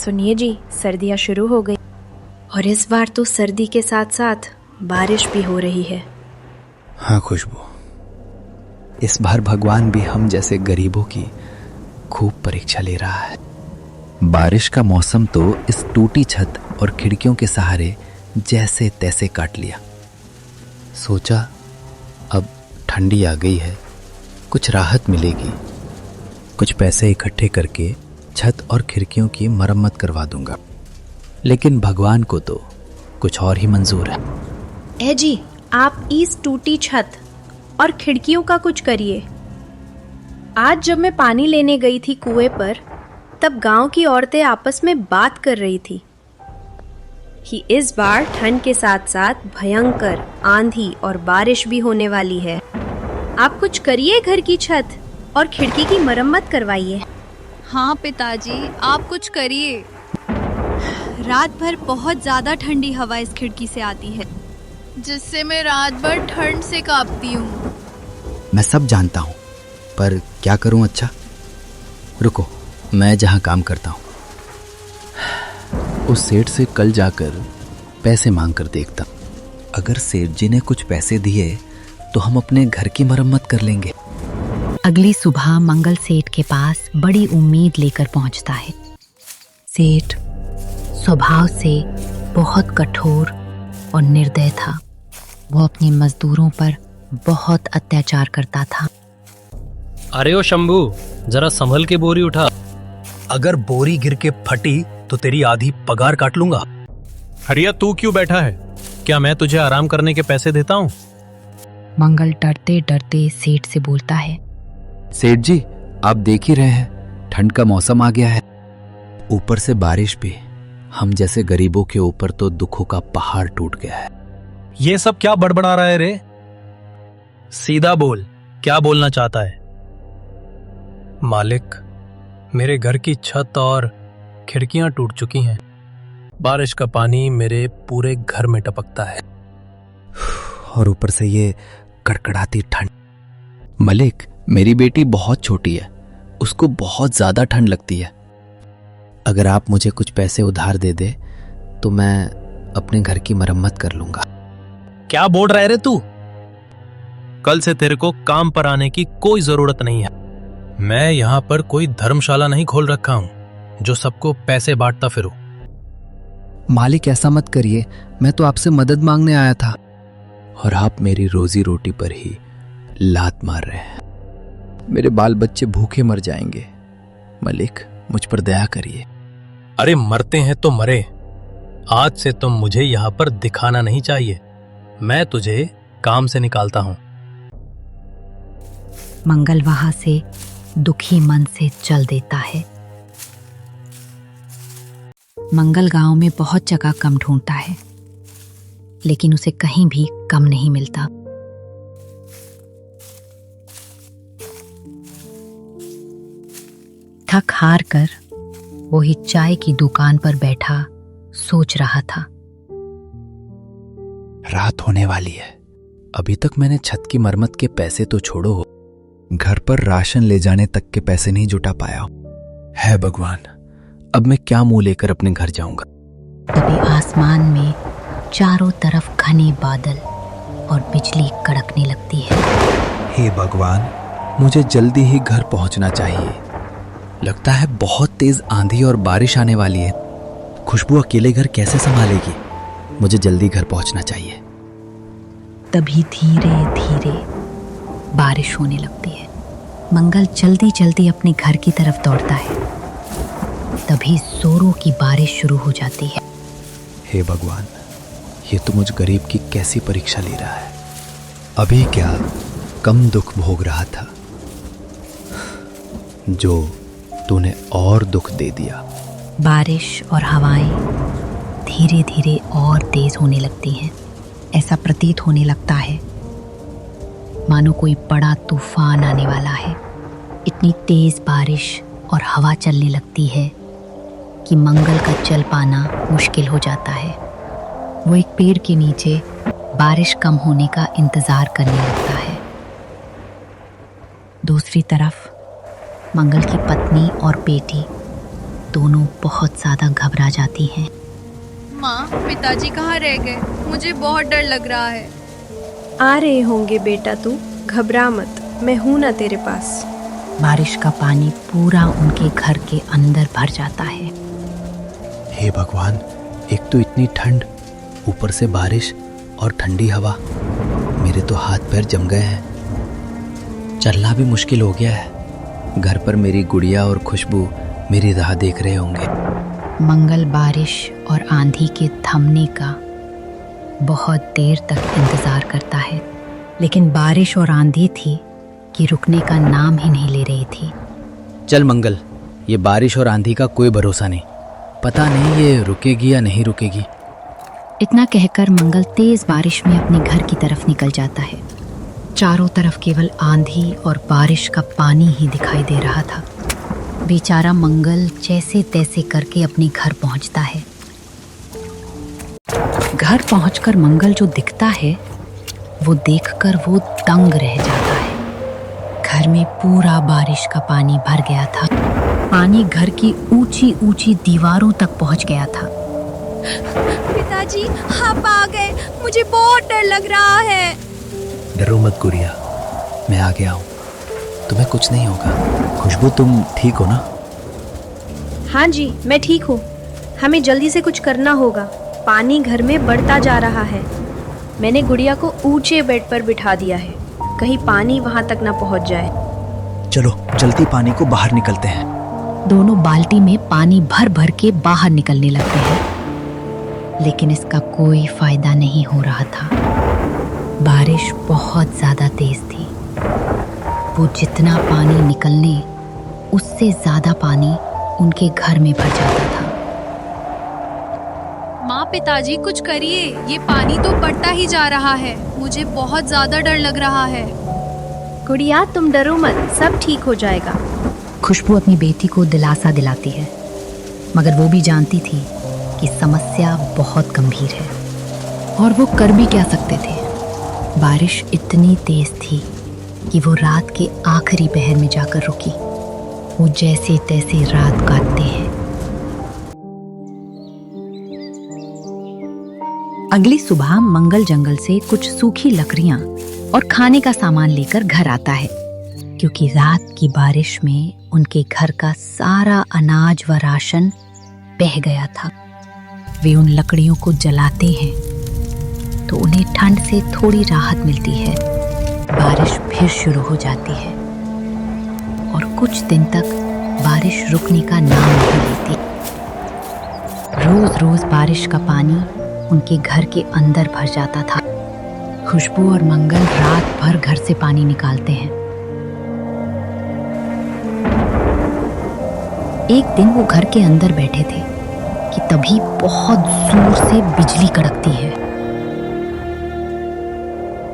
सुनिए जी, सर्दियाँ शुरू हो गई और इस बार तो सर्दी के साथ साथ बारिश भी हो रही है। हाँ खुशबू, इस बार भगवान भी हम जैसे गरीबों की खूब परीक्षा ले रहा है। बारिश का मौसम तो इस टूटी छत और खिड़कियों के सहारे जैसे तैसे काट लिया। सोचा अब ठंडी आ गई है, कुछ राहत मिलेगी। कुछ पैसे इकट्ठे करके छत और खिड़कियों की मरम्मत करवा दूंगा। लेकिन भगवान को तो कुछ और ही मंजूर है। ए जी, आप इस टूटी छत और खिड़कियों का कुछ करिए। आज जब मैं पानी लेने गई थी कुएं पर, तब गांव की औरतें आपस में बात कर रही थी कि इस बार ठंड के साथ साथ भयंकर आंधी और बारिश भी होने वाली है। आप कुछ करिए, घर की छत और खिड़की की मरम्मत करवाइए। हाँ पिताजी, आप कुछ करिए। रात भर बहुत ज्यादा ठंडी हवा इस खिड़की से आती है, जिससे मैं रात भर ठंड से कांपती हूँ। मैं सब जानता हूँ, पर क्या करूँ? अच्छा रुको, मैं जहाँ काम करता हूँ उस सेठ से कल जाकर पैसे मांग कर देखता। अगर सेठ जी ने कुछ पैसे दिए तो हम अपने घर की मरम्मत कर लेंगे। अगली सुबह मंगल सेठ के पास बड़ी उम्मीद लेकर पहुंचता है। सेठ स्वभाव से बहुत कठोर और निर्दय था। वो अपने मजदूरों पर बहुत अत्याचार करता था। अरे ओ शंभू, जरा संभल के बोरी उठा। अगर बोरी गिर के फटी तो तेरी आधी पगार काट लूंगा। हरिया, तू क्यों बैठा है? क्या मैं तुझे आराम करने के पैसे देता हूँ? मंगल डरते डरते सेठ से बोलता है। सेठ जी, आप देख ही रहे हैं, ठंड का मौसम आ गया है, ऊपर से बारिश भी। हम जैसे गरीबों के ऊपर तो दुखों का पहाड़ टूट गया है। ये सब क्या बड़बड़ा रहा है रे? सीधा बोल, क्या बोलना चाहता है? मालिक, मेरे घर की छत और खिड़कियां टूट चुकी हैं। बारिश का पानी मेरे पूरे घर में टपकता है और ऊपर से ये कड़कड़ाती ठंड। मलिक, मेरी बेटी बहुत छोटी है, उसको बहुत ज्यादा ठंड लगती है। अगर आप मुझे कुछ पैसे उधार दे दे तो मैं अपने घर की मरम्मत कर लूंगा। क्या बोल रहा है रे तू? कल से तेरे को काम पर आने की कोई जरूरत नहीं है। मैं यहाँ पर कोई धर्मशाला नहीं खोल रखा हूँ जो सबको पैसे बांटता फिरूं। मालिक, ऐसा मत करिए, मैं तो आपसे मदद मांगने आया था और आप मेरी रोजी रोटी पर ही लात मार रहे हैं। मेरे बाल बच्चे भूखे मर जाएंगे। मलिक, मुझ पर दया करिए। अरे मरते हैं तो मरे, आज से तुम मुझे यहाँ पर दिखाना नहीं चाहिए। मैं तुझे काम से निकालता हूँ। मंगल वहां से दुखी मन से चल देता है। मंगल गांव में बहुत जगह कम ढूंढता है, लेकिन उसे कहीं भी कम नहीं मिलता। थक हार कर वो ही चाय की दुकान पर बैठा सोच रहा था। रात होने वाली है, अभी तक मैंने छत की मरम्मत के पैसे तो छोड़ो, घर पर राशन ले जाने तक के पैसे नहीं जुटा पाया। है भगवान, अब मैं क्या मुंह लेकर अपने घर जाऊंगा? तभी आसमान में चारों तरफ घने बादल और बिजली कड़कने लगती है। हे भगवान, मुझे जल्दी ही घर पहुंचना चाहिए। लगता है बहुत तेज आंधी और बारिश आने वाली है। खुशबू अकेले घर कैसे संभालेगी? मुझे जल्दी घर पहुंचना चाहिए। तभी धीरे धीरे बारिश होने लगती है। मंगल जल्दी जल्दी अपने घर की तरफ दौड़ता है। तभी जोरों की बारिश शुरू हो जाती है। हे भगवान, ये तो मुझ गरीब की कैसी परीक्षा ले रहा है। अभी क्या कम दुख भोग रहा था, जो तूने और दुख दे दिया। बारिश और हवाएं धीरे धीरे और तेज होने लगती हैं। ऐसा प्रतीत होने लगता है मानो कोई बड़ा तूफान आने वाला है। इतनी तेज बारिश और हवा चलने लगती है कि मंगल का चल पाना मुश्किल हो जाता है। वो एक पेड़ के नीचे बारिश कम होने का इंतजार करने लगता है। दूसरी तरफ मंगल की पत्नी और बेटी दोनों बहुत ज्यादा घबरा जाती हैं। माँ, पिताजी कहाँ रह गए? मुझे बहुत डर लग रहा है। आ रहे होंगे बेटा, तू घबरा मत, मैं हूं ना तेरे पास। बारिश का पानी पूरा उनके घर के अंदर भर जाता है। हे भगवान, एक तो इतनी ठंड, ऊपर से बारिश और ठंडी हवा। मेरे तो हाथ पैर जम गए हैं, चलना भी मुश्किल हो गया है। घर पर मेरी गुड़िया और खुशबू मेरी राह देख रहे होंगे। मंगल बारिश और आंधी के थमने का बहुत देर तक इंतजार करता है, लेकिन बारिश और आंधी थी कि रुकने का नाम ही नहीं ले रही थी। चल मंगल, ये बारिश और आंधी का कोई भरोसा नहीं, पता नहीं ये रुकेगी या नहीं रुकेगी। इतना कहकर मंगल तेज बारिश में अपने घर की तरफ निकल जाता है। चारों तरफ केवल आंधी और बारिश का पानी ही दिखाई दे रहा था। बेचारा मंगल जैसे तैसे करके अपने घर पहुंचता है। घर पहुंचकर मंगल जो दिखता है वो देखकर वो दंग रह जाता है। घर में पूरा बारिश का पानी भर गया था। पानी घर की ऊंची ऊंची दीवारों तक पहुंच गया था। पिताजी, आप आ गए, मुझे बहुत डर लग रहा है। डरो मत गुड़िया, मैं आ गया हूँ, तुम्हें कुछ नहीं होगा। खुशबू, तुम ठीक हो ना? हाँ जी, मैं ठीक हूँ। हमें जल्दी से कुछ करना होगा, पानी घर में बढ़ता जा रहा है। मैंने गुड़िया को ऊंचे बेड पर बिठा दिया है, कहीं पानी वहाँ तक ना पहुँच जाए। चलो जल्दी पानी को बाहर निकलते हैं। दोनों बाल्टी में पानी भर भर के बाहर निकलने लगते हैं, लेकिन इसका कोई फायदा नहीं हो रहा था। बारिश बहुत ज्यादा तेज थी। वो जितना पानी निकलने, उससे ज्यादा पानी उनके घर में भर जाता था। माँ, पिताजी कुछ करिए, ये पानी तो बढ़ता ही जा रहा है। मुझे बहुत ज्यादा डर लग रहा है। गुड़िया, तुम डरो मत, सब ठीक हो जाएगा। खुशबू अपनी बेटी को दिलासा दिलाती है, मगर वो भी जानती थी कि समस्या बहुत गंभीर है और वो कर भी क्या सकते थे। बारिश इतनी तेज थी कि वो रात के आखिरी पहर में जाकर रुकी। वो जैसे तैसे रात काटते हैं। अगली सुबह मंगल जंगल से कुछ सूखी लकड़ियां और खाने का सामान लेकर घर आता है, क्योंकि रात की बारिश में उनके घर का सारा अनाज व राशन बह गया था। वे उन लकड़ियों को जलाते हैं तो उन्हें ठंड से थोड़ी राहत मिलती है। बारिश फिर शुरू हो जाती है और कुछ दिन तक बारिश रुकने का नाम नहीं लेती। रोज रोज बारिश का पानी उनके घर के अंदर भर जाता था। खुशबू और मंगल रात भर घर से पानी निकालते हैं। एक दिन वो घर के अंदर बैठे थे कि तभी बहुत जोर से बिजली कड़कती है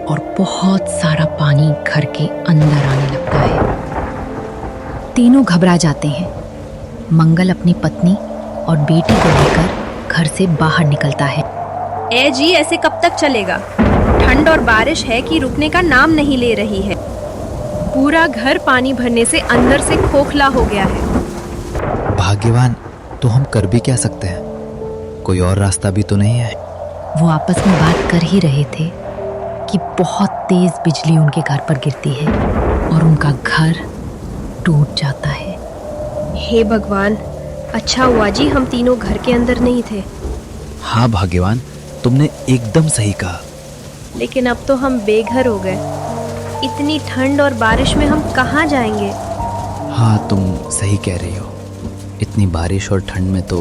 और बहुत सारा पानी घर के अंदर आने लगता है। तीनों घबरा जाते हैं। मंगल अपनी पत्नी और बेटी को लेकर घर से बाहर निकलता है। ए जी, ऐसे कब तक चलेगा? ठंड और बारिश है कि रुकने का नाम नहीं ले रही है। पूरा घर पानी भरने से अंदर से खोखला हो गया है। भाग्यवान, तो हम कर भी क्या सकते हैं? कोई और रास्ता भी तो नहीं है। वो आपस में बात कर ही रहे थे कि बहुत तेज बिजली उनके घर पर गिरती है और उनका घर टूट जाता है। हे भगवान, अच्छा हुआ जी हम तीनों घर के अंदर नहीं थे। हाँ भाग्यवान, तुमने एकदम सही कहा। लेकिन अब तो हम बेघर हो गए। इतनी ठंड और बारिश में हम कहाँ जाएंगे? हाँ, तुम सही कह रही हो। इतनी बारिश और ठंड में तो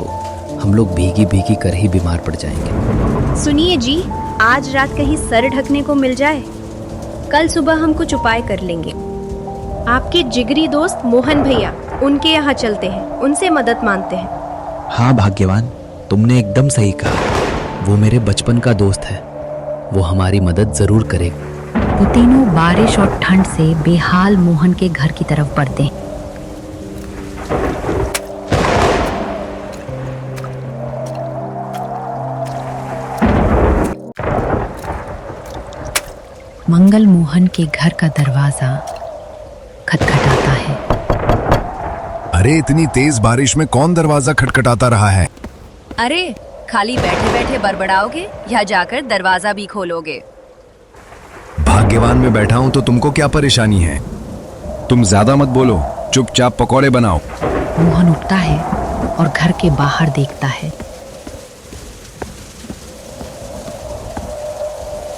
हम लोग भीगी भीगी कर ही बीमार पड़ जाएंगे। सुनिए जी, आज रात कहीं सर ढकने को मिल जाए। कल सुबह हम कुछ उपाय कर लेंगे। आपके जिगरी दोस्त मोहन भैया, उनके यहाँ चलते हैं, उनसे मदद मांगते हैं। हाँ भाग्यवान, तुमने एकदम सही कहा। वो मेरे बचपन का दोस्त है, वो हमारी मदद जरूर करेगा। वो तीनों बारिश और ठंड से बेहाल मोहन के घर की तरफ बढ़ते हैं। मंगल मोहन के घर का दरवाजा खटखटाता है। अरे इतनी तेज बारिश में कौन दरवाजा खटखटाता रहा है? अरे खाली बैठे बैठे बड़बड़ाओगे या जाकर दरवाजा भी खोलोगे? भाग्यवान में बैठा हूं तो तुमको क्या परेशानी है? तुम ज्यादा मत बोलो, चुपचाप पकौड़े बनाओ। मोहन उठता है और घर के बाहर देखता है।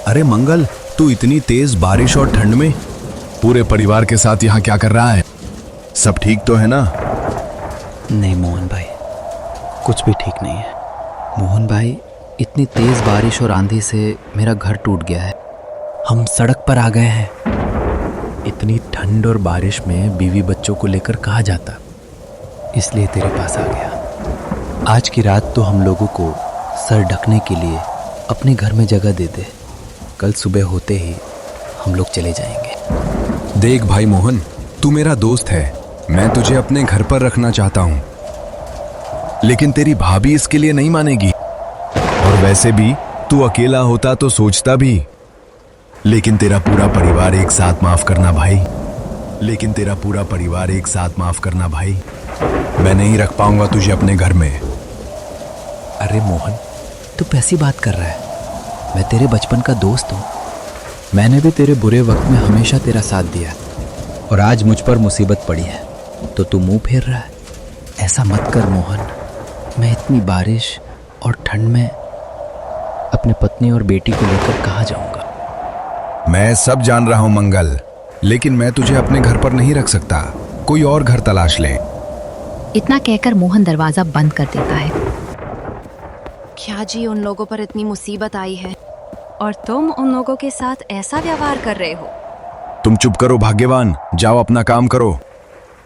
अरे मंगल, तू इतनी तेज बारिश और ठंड में पूरे परिवार के साथ यहाँ क्या कर रहा है? सब ठीक तो है ना? नहीं मोहन भाई, कुछ भी ठीक नहीं है। मोहन भाई, इतनी तेज बारिश और आंधी से मेरा घर टूट गया है। हम सड़क पर आ गए हैं। इतनी ठंड और बारिश में बीवी बच्चों को लेकर कहाँ जाता, इसलिए तेरे पास आ गया। आज की रात तो हम लोगों को सर ढकने के लिए अपने घर में जगह दे दे। कल सुबह होते ही हम लोग चले जाएंगे। देख भाई मोहन, तू मेरा दोस्त है, मैं तुझे अपने घर पर रखना चाहता हूँ, लेकिन तेरी भाभी इसके लिए नहीं मानेगी। और वैसे भी तू अकेला होता तो सोचता भी, लेकिन तेरा पूरा परिवार एक साथ माफ करना भाई। लेकिन तेरा पूरा परिवार एक साथ माफ करना भाई। मैं नहीं रख पाऊंगा तुझे अपने घर में। अरे मोहन, तू कैसी बात कर रहा है? मैं तेरे बचपन का दोस्त हूँ। मैंने भी तेरे बुरे वक्त में हमेशा तेरा साथ दिया, और आज मुझ पर मुसीबत पड़ी है तो तू मुंह फेर रहा है। ऐसा मत कर मोहन। मैं इतनी बारिश और ठंड में अपने पत्नी और बेटी को लेकर कहाँ जाऊंगा? मैं सब जान रहा हूं मंगल, लेकिन मैं तुझे अपने घर पर नहीं रख सकता। कोई और घर तलाश ले। इतना कहकर मोहन दरवाजा बंद कर देता है। क्या जी उन लोगों पर इतनी मुसीबत आई है और तुम उन लोगों के साथ ऐसा व्यवहार कर रहे हो? तुम चुप करो भाग्यवान, जाओ अपना काम करो।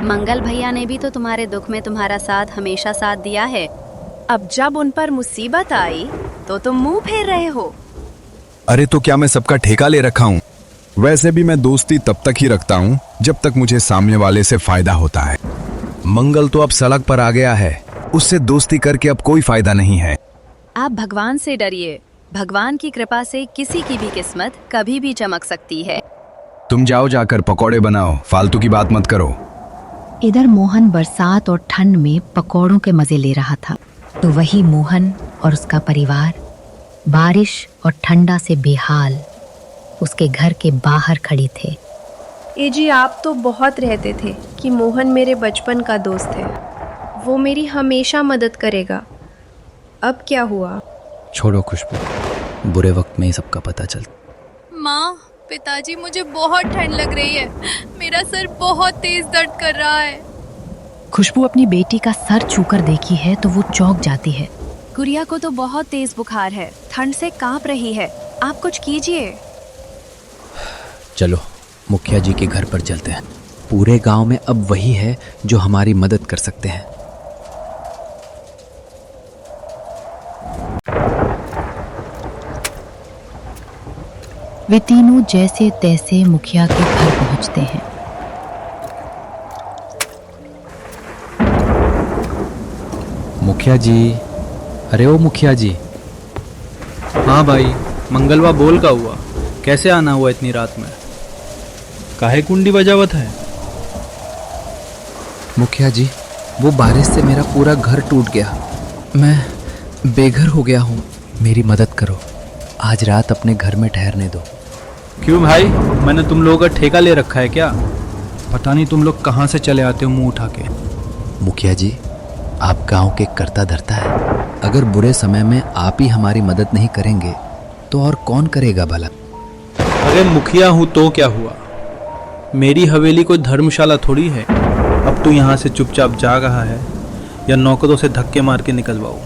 मंगल भैया ने भी तो तुम्हारे दुख में तुम्हारा साथ हमेशा साथ दिया है। अब जब उन पर मुसीबत आई तो तुम मुंह फेर रहे हो। अरे तो क्या मैं सबका ठेका ले रखा हूँ? वैसे भी मैं दोस्ती तब तक ही रखता हूँ जब तक मुझे सामने वाले से फायदा होता है। मंगल तो अब सड़क पर आ गया है, उससे दोस्ती करके अब कोई फायदा नहीं है। आप भगवान से डरिए, भगवान की कृपा से किसी की भी किस्मत कभी भी चमक सकती है। तुम जाओ जाकर पकौड़े बनाओ, फालतू की बात मत करो। इधर मोहन बरसात और ठंड में पकौड़ों के मजे ले रहा था, तो वही मोहन और उसका परिवार बारिश और ठंडा से बेहाल उसके घर के बाहर खड़ी थे। ए जी, आप तो बहुत रहते थे कि मोहन मेरे बचपन का दोस्त है, वो मेरी हमेशा मदद करेगा। अब क्या हुआ? छोड़ो खुशबू, बुरे वक्त में ही सबका पता चलता। माँ, पिताजी, मुझे बहुत ठंड लग रही है। मेरा सर बहुत तेज दर्द कर रहा है। खुशबू अपनी बेटी का सर छूकर देखी है तो वो चौंक जाती है। गुड़िया को तो बहुत तेज बुखार है, ठंड से कांप रही है, आप कुछ कीजिए। चलो मुखिया जी के घर पर चलते हैं। पूरे गांव में अब वही है जो हमारी मदद कर सकते हैं। वे तीनों जैसे तैसे मुखिया के घर पहुंचते हैं। मुखिया जी, अरे ओ मुखिया जी। हाँ भाई, मंगलवा बोल का हुआ? कैसे आना हुआ इतनी रात में? काहे कुंडी बजावत है? मुखिया जी, वो बारिश से मेरा पूरा घर टूट गया, मैं बेघर हो गया हूँ, मेरी मदद करो। आज रात अपने घर में ठहरने दो। क्यों भाई, मैंने तुम लोगों का ठेका ले रखा है क्या? पता नहीं तुम लोग कहाँ से चले आते हो मुंह उठा के। मुखिया जी, आप गांव के कर्ता धर्ता है। अगर बुरे समय में आप ही हमारी मदद नहीं करेंगे तो और कौन करेगा भला? अरे मुखिया हूँ तो क्या हुआ? मेरी हवेली कोई धर्मशाला थोड़ी है। अब तू यहाँ से चुपचाप जा रहा है या नौकरों से धक्के मार के निकलवाऊं?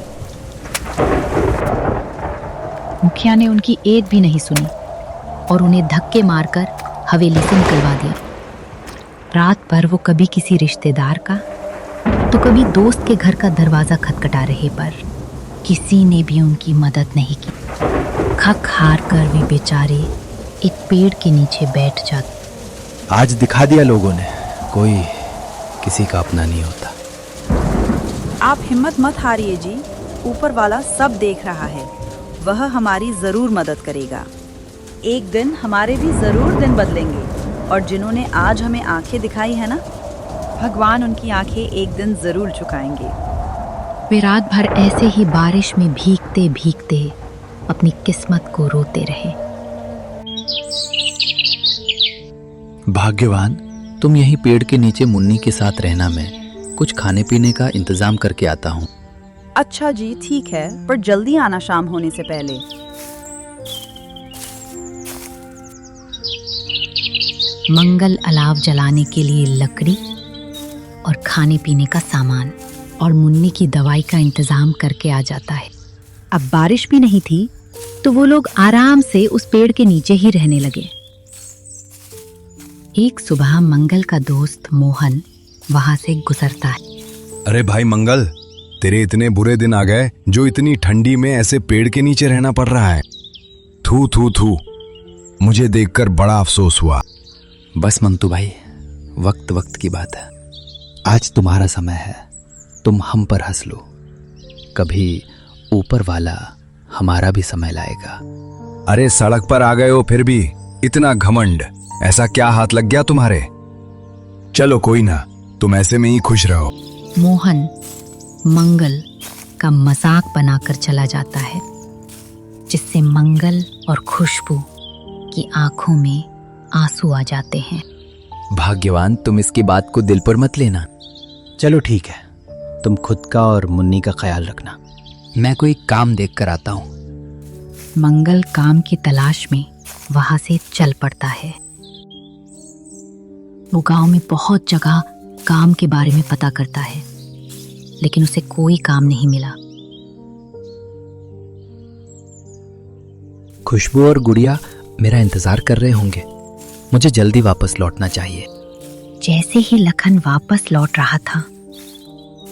मुखिया ने उनकी एक भी नहीं सुनी और उन्हें धक्के मारकर हवेली से निकलवा दिया। रात भर वो कभी किसी रिश्तेदार का तो कभी दोस्त के घर का दरवाजा खटखटा रहे, पर किसी ने भी उनकी मदद नहीं की। थक हार कर वे बेचारे एक पेड़ के नीचे बैठ जाते। आज दिखा दिया लोगों ने, कोई किसी का अपना नहीं होता। आप हिम्मत मत हारिए जी, ऊपर वाला सब देख रहा है, वह हमारी जरूर मदद करेगा। एक दिन हमारे भी जरूर दिन बदलेंगे, और जिन्होंने आज हमें आंखें दिखाई है ना, भगवान उनकी आंखें एक दिन जरूर झुकाएंगे। वे रात भर ऐसे ही बारिश में भीगते भीगते अपनी किस्मत को रोते रहे। भाग्यवान, तुम यहीं पेड़ के नीचे मुन्नी के साथ रहना, मैं कुछ खाने पीने का इंतजाम करके आता हूँ। अच्छा जी, ठीक है, पर जल्दी आना शाम होने से पहले। मंगल अलाव जलाने के लिए लकड़ी और खाने पीने का सामान और मुन्नी की दवाई का इंतजाम करके आ जाता है। अब बारिश भी नहीं थी तो वो लोग आराम से उस पेड़ के नीचे ही रहने लगे। एक सुबह मंगल का दोस्त मोहन वहां से गुजरता है। अरे भाई मंगल, तेरे इतने बुरे दिन आ गए जो इतनी ठंडी में ऐसे पेड़ के नीचे रहना पड़ रहा है। थू थू थू, मुझे देखकर बड़ा अफसोस हुआ। बस मंतू भाई, वक्त वक्त की बात है। आज तुम्हारा समय है, तुम हम पर हंस लो। कभी ऊपर वाला हमारा भी समय लाएगा। अरे सड़क पर आ गए हो फिर भी इतना घमंड, ऐसा क्या हाथ लग गया तुम्हारे? चलो कोई ना, तुम ऐसे में ही खुश रहो। मोहन मंगल का मजाक बनाकर चला जाता है, जिससे मंगल और खुशबू की आंखों में आंसू आ जाते हैं। भाग्यवान, तुम इसकी बात को दिल पर मत लेना। चलो ठीक है, तुम खुद का और मुन्नी का ख्याल रखना। मैं कोई काम देख कर आता हूँ। मंगल काम की तलाश में वहां से चल पड़ता है। वो गांव में बहुत जगह काम के बारे में पता करता है, लेकिन उसे कोई काम नहीं मिला। खुशबू और गुड़िया मेरा इंतजार कर रहे होंगे। मुझे जल्दी वापस लौटना चाहिए। जैसे ही लखन वापस लौट रहा था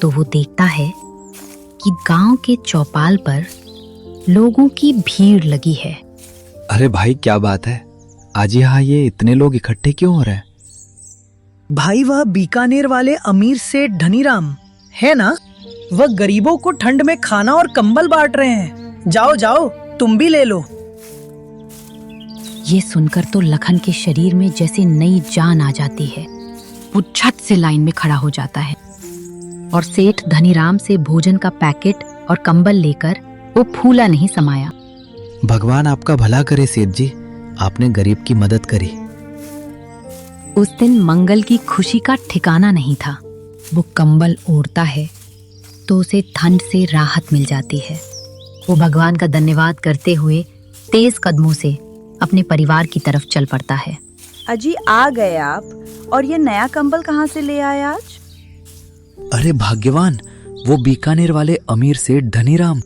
तो वो देखता है कि गांव के चौपाल पर लोगों की भीड़ लगी है। अरे भाई, क्या बात है? आज यहाँ ये इतने लोग इकट्ठे क्यों हो रहे हैं? भाई, वह बीकानेर वाले अमीर सेठ धनीराम है ना? वह गरीबों को ठंड में खाना और कंबल बांट रहे हैं। जाओ जाओ, तुम भी ले लो। ये सुनकर तो लखन के शरीर में जैसे नई जान आ जाती है। वो झट से लाइन में खड़ा हो जाता है और सेठ धनीराम से भोजन का पैकेट और कंबल लेकर वो फूला नहीं समाया। भगवान आपका भला करे सेठ जी, आपने गरीब की मदद करी। उस दिन मंगल की खुशी का ठिकाना नहीं था। वो कंबल ओढ़ता है तो उसे ठंड से राहत मिल जाती है। वो भगवान का धन्यवाद करते हुए तेज कदमों से अपने परिवार की तरफ चल पड़ता है। अजी, आ गए आप? और ये नया कंबल कहाँ से ले आए आज? अरे भाग्यवान, वो बीकानेर वाले अमीर सेठ धनीराम।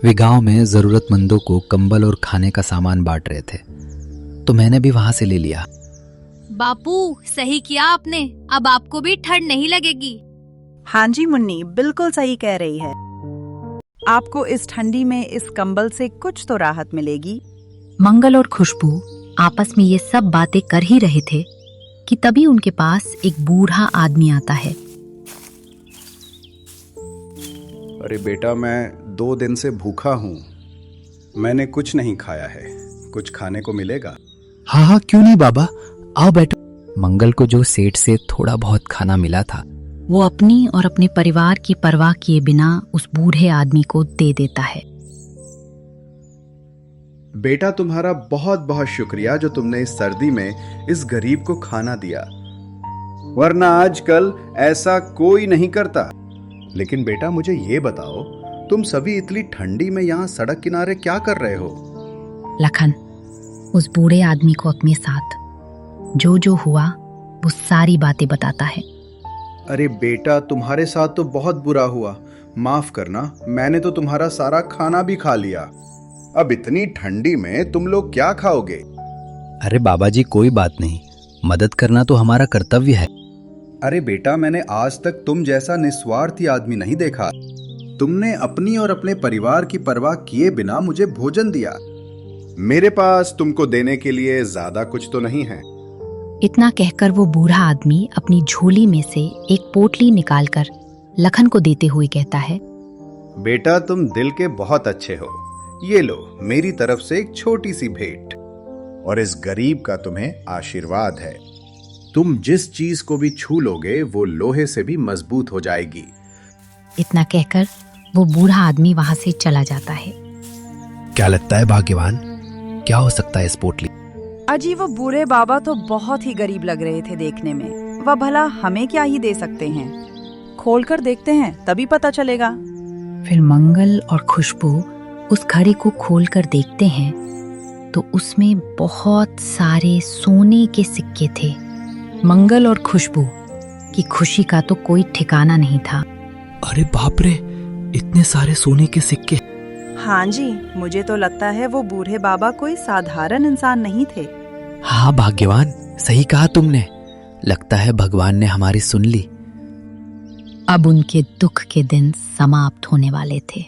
वे गांव में जरूरतमंदों को कंबल और खाने का सामान बांट रहे थे, तो मैंने भी वहां से ले लिया। बापू, सही किया आपने। अब आपको भी ठंड नहीं लगेगी। हाँ जी मुन्नी, बिल्कुल सही कह रही है। आपको इस ठंडी में इस कंबल से कुछ तो राहत मिलेगी। मंगल और खुशबू आपस में ये सब बातें कर ही रहे थे कि तभी उनके पास एक बूढ़ा आदमी आता है। अरे बेटा, मैं 2 दिन से भूखा हूँ। मैंने कुछ नहीं खाया है, कुछ खाने को मिलेगा? हाँ हाँ, क्यों नहीं बाबा, आओ बैठो। मंगल को जो सेठ से थोड़ा बहुत खाना मिला था, वो अपनी और अपने परिवार की परवाह किए बिना उस बूढ़े आदमी को दे देता है। बेटा, तुम्हारा बहुत बहुत शुक्रिया जो तुमने इस सर्दी में इस गरीब को खाना दिया, वरना आजकल ऐसा कोई नहीं करता। लेकिन बेटा, मुझे ये बताओ, तुम सभी इतनी ठंडी में यहाँ सड़क किनारे क्या कर रहे हो? लखन उस बूढ़े आदमी को अपने साथ जो जो हुआ वो सारी बातें बताता है। अरे बेटा, तुम्हारे साथ तो बहुत बुरा हुआ। माफ करना, मैंने तो तुम्हारा सारा खाना भी खा लिया। अब इतनी ठंडी में तुम लोग क्या खाओगे? अरे बाबा जी, कोई बात नहीं, मदद करना तो हमारा कर्तव्य है। अरे बेटा, मैंने आज तक तुम जैसा निस्वार्थी आदमी नहीं देखा। तुमने अपनी और अपने परिवार की परवाह किए बिना मुझे भोजन दिया। मेरे पास तुमको देने के लिए ज्यादा कुछ तो नहीं है। इतना कहकर वो बूढ़ा आदमी अपनी झोली में से एक पोटली निकालकर लखन को देते हुए कहता है, बेटा, तुम दिल के बहुत अच्छे हो। ये लो, मेरी तरफ से एक छोटी सी भेंट, और इस गरीब का तुम्हें आशीर्वाद है। तुम जिस चीज को भी छू लोगे वो लोहे से भी मजबूत हो जाएगी। इतना कहकर वो बूढ़ा आदमी वहां से चला जाता है। क्या लगता है भाग्यवान, क्या हो सकता है इस पोटली? अजी वो बूढ़े बाबा तो बहुत ही गरीब लग रहे थे देखने में। वह भला हमें क्या ही दे सकते हैं? खोलकर देखते हैं तभी पता चलेगा। फिर मंगल और खुशबू उस घड़ी को खोलकर देखते हैं तो उसमें बहुत सारे सोने के सिक्के थे। मंगल और खुशबू की खुशी का तो कोई ठिकाना नहीं था। अरे बाप रे, इतने सारे सोने के सिक्के! हाँ जी, मुझे तो लगता है वो बूढ़े बाबा कोई साधारण इंसान नहीं थे। हाँ भाग्यवान, सही कहा तुमने। लगता है भगवान ने हमारी सुन ली। अब उनके दुख के दिन समाप्त होने वाले थे।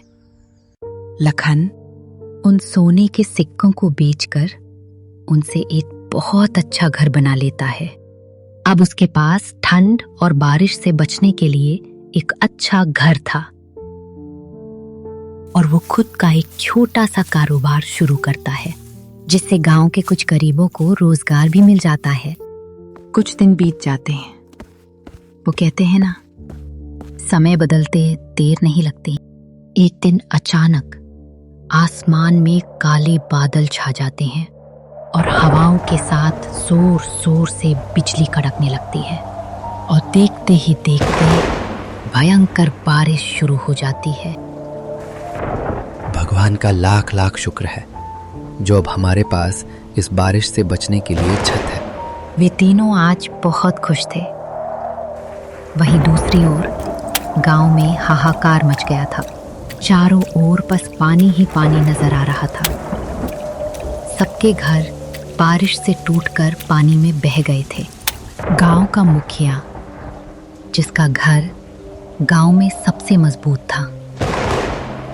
लखन उन सोने के सिक्कों को बेचकर उनसे एक बहुत अच्छा घर बना लेता है। अब उसके पास ठंड और बारिश से बचने के लिए एक अच्छा घर था और वो खुद का एक छोटा सा कारोबार शुरू करता है, जिससे गांव के कुछ गरीबों को रोजगार भी मिल जाता है। कुछ दिन बीत जाते हैं। वो कहते हैं ना, समय बदलते देर नहीं लगती। एक दिन अचानक आसमान में काले बादल छा जाते हैं और हवाओं के साथ जोर जोर से बिजली कड़कने लगती है और देखते ही देखते भयंकर बारिश शुरू हो जाती है। भगवान का लाख लाख शुक्र है जो अब हमारे पास इस बारिश से बचने के लिए छत है। वे तीनों आज बहुत खुश थे। वहीं दूसरी ओर गांव में हाहाकार मच गया था। चारों ओर बस पानी ही पानी नजर आ रहा था। सबके घर बारिश से टूटकर पानी में बह गए थे। गांव का मुखिया, जिसका घर गांव में सबसे मजबूत था,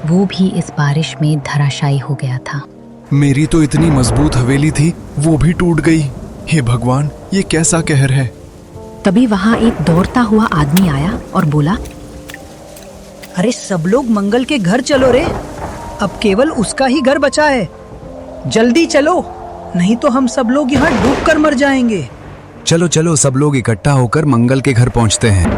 वो भी इस बारिश में धराशायी हो गया था। मेरी तो इतनी मजबूत हवेली थी, वो भी टूट गई। हे भगवान, ये कैसा कहर है। तभी वहां एक दौड़ता हुआ आदमी आया और बोला, अरे सब लोग मंगल के घर चलो रे, अब केवल उसका ही घर बचा है। जल्दी चलो, नहीं तो हम सब लोग यहाँ डूब कर मर जाएंगे। चलो चलो, सब लोग इकट्ठा होकर मंगल के घर पहुंचते हैं।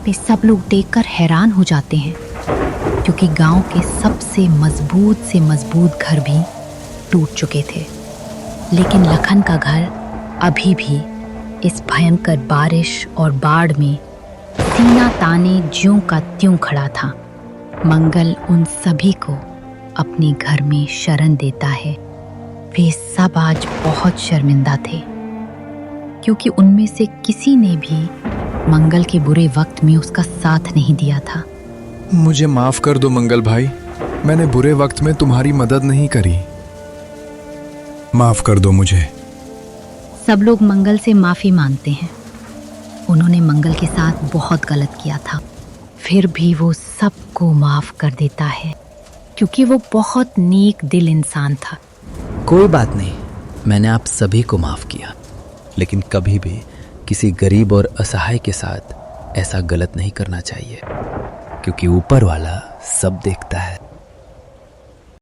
वे सब लोग देखकर हैरान हो जाते हैं, क्योंकि गांव के सबसे मजबूत घर भी टूट चुके थे। लेकिन लखन का घर अभी भी इस भयंकर बारिश और बाढ़ में सीना ताने ज्यों का त्यों खड़ा था। मंगल उन सभी को अपने घर में शरण देता है। वे सब आज बहुत शर्मिंदा थे, क्योंकि उनमें से किसी ने भी मंगल के बुरे वक्त में उसका साथ नहीं दिया था। मुझे माफ कर दो मंगल भाई, मैंने बुरे वक्त में तुम्हारी मदद नहीं करी। माफ कर दो मुझे। सब लोग मंगल से माफी मांगते हैं। उन्होंने मंगल के साथ बहुत गलत किया था, फिर भी वो सबको माफ कर देता है, क्योंकि वो बहुत नेक दिल इंसान था। कोई बात नहीं, मैंने आप सभी को माफ किया, लेकिन कभी भी किसी गरीब और असहाय के साथ ऐसा गलत नहीं करना चाहिए, क्योंकि ऊपर वाला सब देखता है।